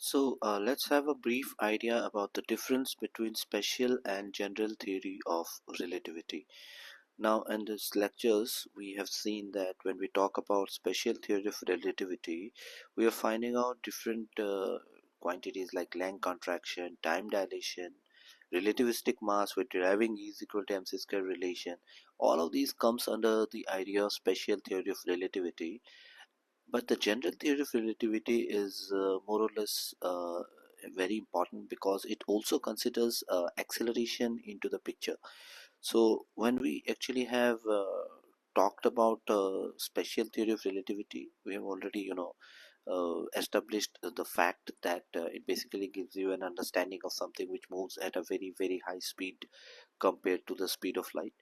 Let's have a brief idea about the difference between special and general theory of relativity. Now, in these lectures, we have seen that when we talk about special theory of relativity, we are finding out different quantities like length contraction, time dilation, relativistic mass with deriving E is equal to mc square relation. All of these comes under the idea of special theory of relativity, but the general theory of relativity is more or less very important because it also considers acceleration into the picture. So when we actually have talked about special theory of relativity, we have already established the fact that it basically gives you an understanding of something which moves at a very very high speed compared to the speed of light.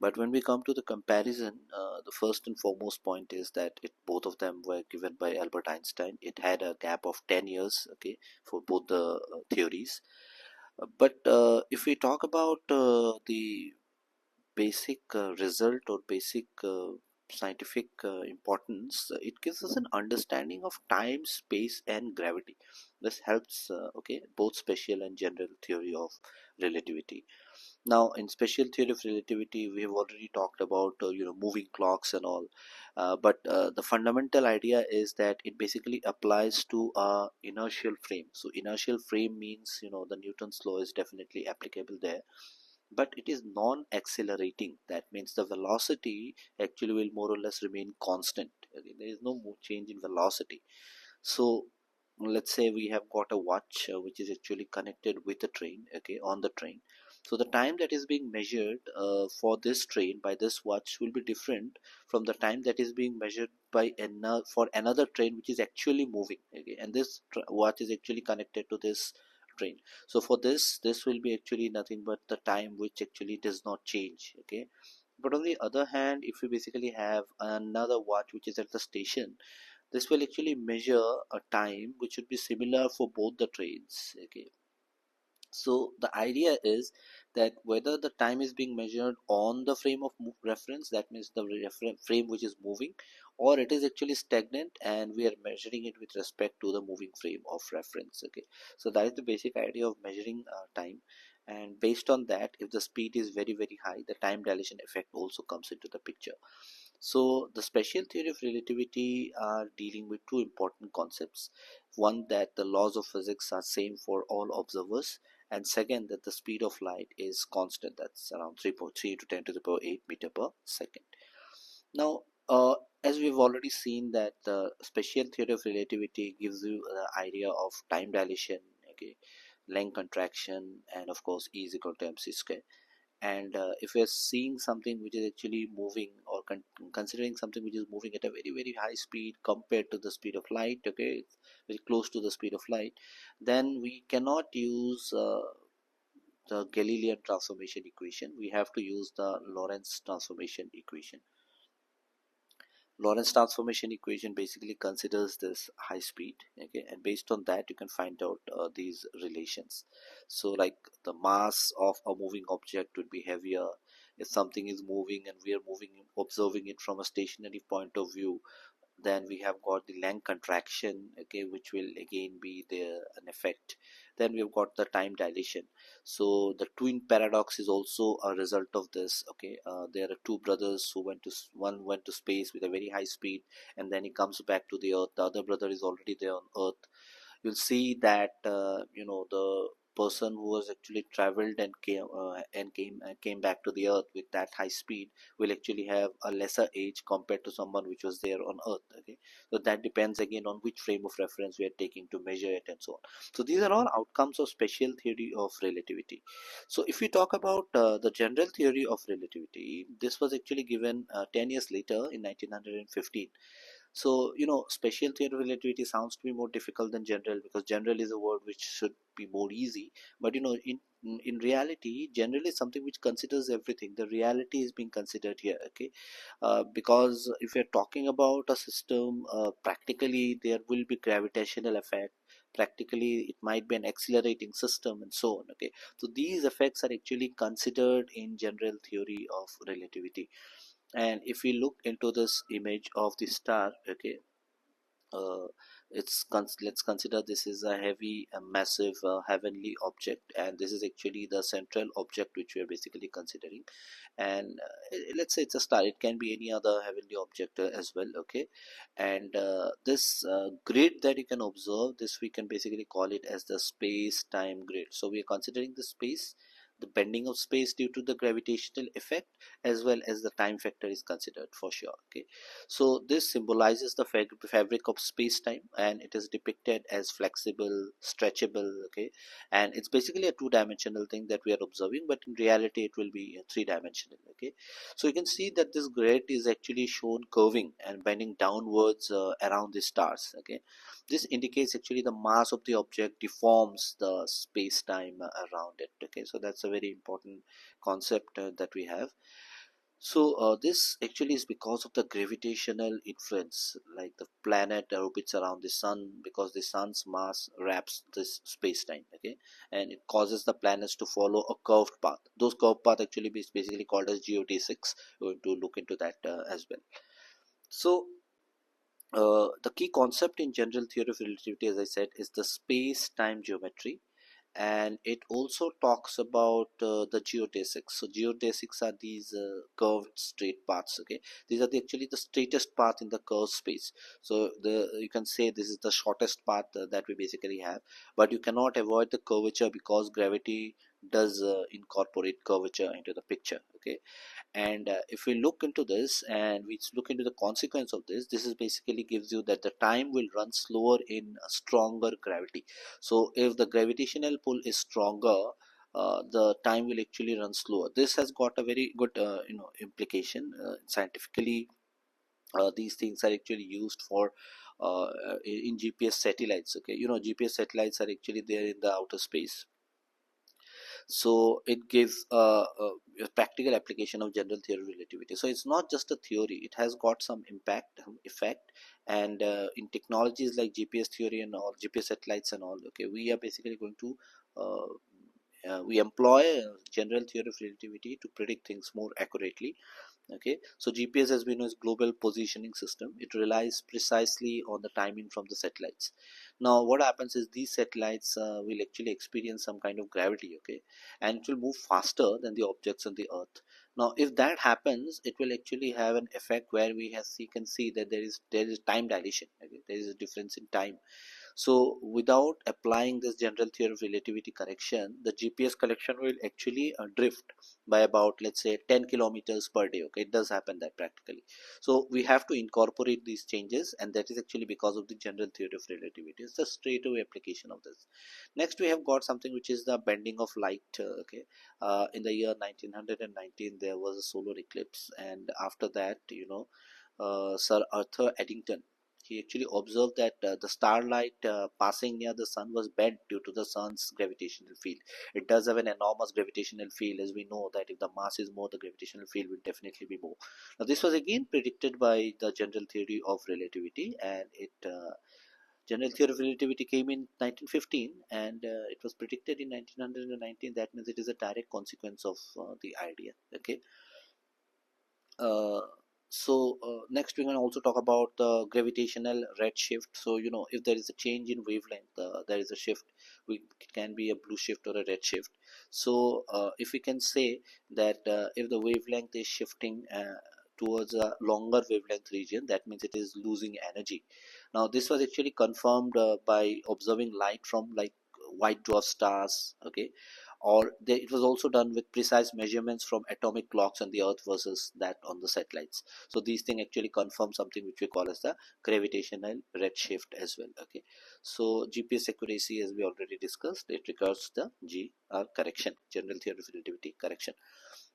But when we come to the comparison, the first and foremost point is that both of them were given by Albert Einstein. It had a gap of 10 years, okay, for both the theories. But if we talk about the basic result or basic scientific importance, it gives us an understanding of time, space, and gravity. This helps, okay, both special and general theory of relativity. Now, in special theory of relativity, we have already talked about moving clocks and all, but the fundamental idea is that it basically applies to a inertial frame. So inertial frame means the Newton's law is definitely applicable there, but it is non-accelerating. That means the velocity actually will more or less remain constant. Okay, there is no more change in velocity. So let's say we have got a watch which is actually connected with a train, okay, on the train. So the time that is being measured for this train by this watch will be different from the time that is being measured by another for another train which is actually moving, okay, and this watch is actually connected to this train. So for this will be actually nothing but the time which actually does not change, okay. But on the other hand, if we basically have another watch which is at the station, this will actually measure a time which should be similar for both the trains, okay. So the idea is that whether the time is being measured on the frame of reference, that means the frame which is moving, or it is actually stagnant and we are measuring it with respect to the moving frame of reference, okay. So that is the basic idea of measuring time, and based on that, if the speed is very very high, the time dilation effect also comes into the picture. So the special theory of relativity are dealing with two important concepts. One, that the laws of physics are same for all observers, and second, that the speed of light is constant. That's around 3.3 to 10 to the power 8 meter per second. Now, as we've already seen that the special theory of relativity gives you the idea of time dilation, okay, length contraction, and of course E is equal to mc square. And if we're seeing something which is actually moving, or considering something which is moving at a very very high speed compared to the speed of light, okay, it's very close to the speed of light, then we cannot use the Galilean transformation equation. We have to use the Lorentz transformation equation. Lorentz transformation equation basically considers this high speed, okay, and based on that you can find out these relations. So like the mass of a moving object would be heavier if something is moving and we are moving observing it from a stationary point of view. Then we have got the length contraction, okay, which will again be there an effect. Then we've got the time dilation. So the twin paradox is also a result of this, okay. There are two brothers who one went to space with a very high speed, and then he comes back to the earth. The other brother is already there on earth. You'll see that the person who was actually traveled and came back to the earth with that high speed will actually have a lesser age compared to someone which was there on earth, okay. So that depends again on which frame of reference we are taking to measure it and so on. So these are all outcomes of special theory of relativity. So if we talk about the general theory of relativity, this was actually given 10 years later in 1915. So, special theory of relativity sounds to be more difficult than general, because general is a word which should be more easy. But, in reality, general is something which considers everything. The reality is being considered here, okay? Because if you're talking about a system, practically there will be gravitational effect. Practically, it might be an accelerating system and so on, okay? So these effects are actually considered in general theory of relativity. And if we look into this image of the star, okay, uh, let's consider this is a heavy, a massive, heavenly object, and this is actually the central object which we are basically considering. And let's say it's a star, it can be any other heavenly object as well, okay. And this grid that you can observe, this we can basically call it as the space time grid. So we are considering the space, the bending of space due to the gravitational effect, as well as the time factor is considered for sure, okay. So this symbolizes the fabric of space time, and it is depicted as flexible, stretchable, okay. And it's basically a two-dimensional thing that we are observing, but in reality it will be three-dimensional, okay. So you can see that this grid is actually shown curving and bending downwards around the stars, okay. This indicates actually the mass of the object deforms the space-time around it, okay. So that's a very important concept that we have. So this actually is because of the gravitational influence, like the planet orbits around the sun because the sun's mass wraps this space-time, okay, and it causes the planets to follow a curved path. Those curved path actually is basically called as geodesics. We're going to look into that as well. So the key concept in general theory of relativity, as I said, is the space-time geometry, and it also talks about the geodesics. So geodesics are these curved straight paths, okay. These are actually the straightest path in the curved space. So you can say this is the shortest path that we basically have, but you cannot avoid the curvature because gravity does incorporate curvature into the picture, okay. And if we look into this and we look into the consequence of this, this is basically gives you that the time will run slower in a stronger gravity. So if the gravitational pull is stronger, the time will actually run slower. This has got a very good implication scientifically. These things are actually used for in GPS satellites, okay. GPS satellites are actually there in the outer space, so it gives a practical application of general theory of relativity. So it's not just a theory, it has got some impact, effect. And in technologies like GPS theory and all, GPS satellites and all, okay, we are basically going to we employ general theory of relativity to predict things more accurately, okay. So GPS, as we know, is global positioning system. It relies precisely on the timing from the satellites. Now what happens is these satellites will actually experience some kind of gravity, okay, and it will move faster than the objects on the earth. Now if that happens, it will actually have an effect where we can see that there is time dilation, okay? There is a difference in time. So without applying this general theory of relativity correction, the GPS collection will actually drift by about, let's say, 10 kilometers per day, okay. It does happen that practically. So we have to incorporate these changes, and that is actually because of the general theory of relativity. It's the straightaway application of this. Next we have got something which is the bending of light, okay. In the year 1919 there was a solar eclipse, and after that, Sir Arthur Eddington, he actually observed that the starlight passing near the sun was bent due to the sun's gravitational field. It does have an enormous gravitational field, as we know that if the mass is more, the gravitational field will definitely be more. Now this was again predicted by the general theory of relativity, and it general theory of relativity came in 1915, and it was predicted in 1919. That means it is a direct consequence of the idea, okay. uh, Next we can also talk about the gravitational redshift. So if there is a change in wavelength, there is a shift. It can be a blue shift or a red shift. So if we can say that if the wavelength is shifting towards a longer wavelength region, that means it is losing energy. Now this was actually confirmed by observing light from like white dwarf stars, okay. It was also done with precise measurements from atomic clocks on the earth versus that on the satellites. So these things actually confirm something which we call as the gravitational redshift as well, okay. So GPS accuracy, as we already discussed, it regards the correction, general theory of relativity correction.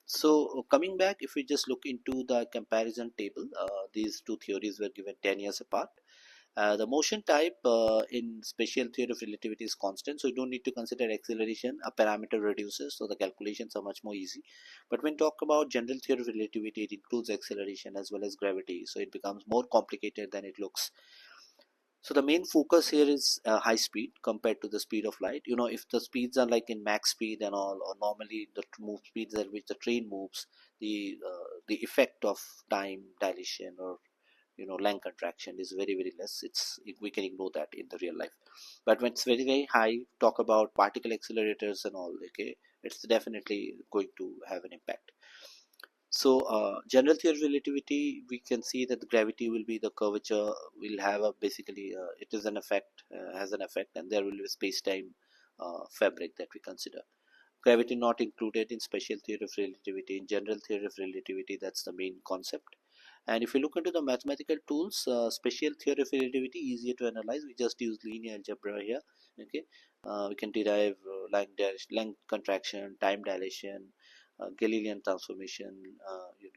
So coming back, if we just look into the comparison table, these two theories were given 10 years apart. The motion type in special theory of relativity is constant, so you don't need to consider acceleration. A parameter reduces, so the calculations are much more easy. But when talk about general theory of relativity, it includes acceleration as well as gravity, so it becomes more complicated than it looks. So the main focus here is high speed compared to the speed of light. If the speeds are like in max speed and all, or normally the move speeds at which the train moves, the effect of time dilation or length contraction is very very less. We can ignore that in the real life. But when it's very very high, talk about particle accelerators and all, okay, it's definitely going to have an impact. So general theory relativity, we can see that the gravity will be the curvature will have a basically it is an effect, has an effect, and there will be a space-time fabric that we consider. Gravity not included in special theory of relativity. In general theory of relativity, that's the main concept. And if you look into the mathematical tools, special theory of relativity easier to analyze. We just use linear algebra here. Okay, we can derive length contraction, time dilation, Galilean transformation,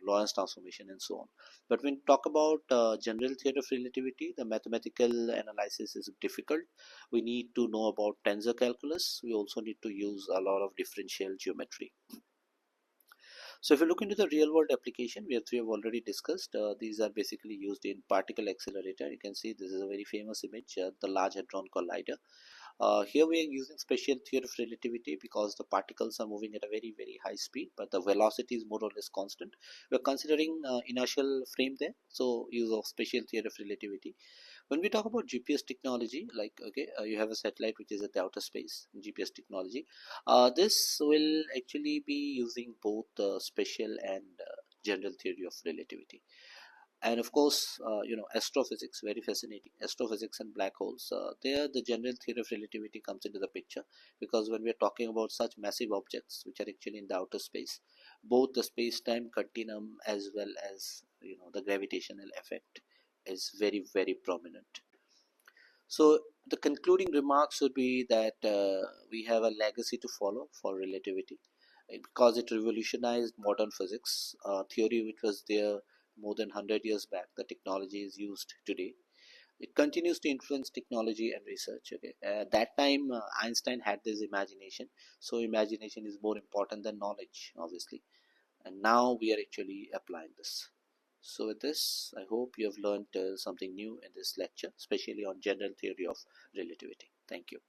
Lorentz transformation, and so on. But when we talk about general theory of relativity, the mathematical analysis is difficult. We need to know about tensor calculus. We also need to use a lot of differential geometry. So if you look into the real world application, which we have already discussed, these are basically used in particle accelerator. You can see this is a very famous image, the Large Hadron Collider. Here we are using special theory of relativity because the particles are moving at a very very high speed, but the velocity is more or less constant. We are considering inertial frame there, so use of special theory of relativity. When we talk about GPS technology, like okay, you have a satellite which is at the outer space, GPS technology. This will actually be using both special and general theory of relativity. And of course, astrophysics, very fascinating. Astrophysics and black holes, there the general theory of relativity comes into the picture, because when we are talking about such massive objects which are actually in the outer space, both the space-time continuum as well as the gravitational effect is very very prominent. So the concluding remarks would be that we have a legacy to follow for relativity, because it revolutionized modern physics, a theory which was there more than 100 years back. The technology is used today. It continues to influence technology and research. Okay, at that time, Einstein had this imagination. So imagination is more important than knowledge, obviously. And now we are actually applying this. So with this, I hope you have learned something new in this lecture, especially on general theory of relativity. Thank you.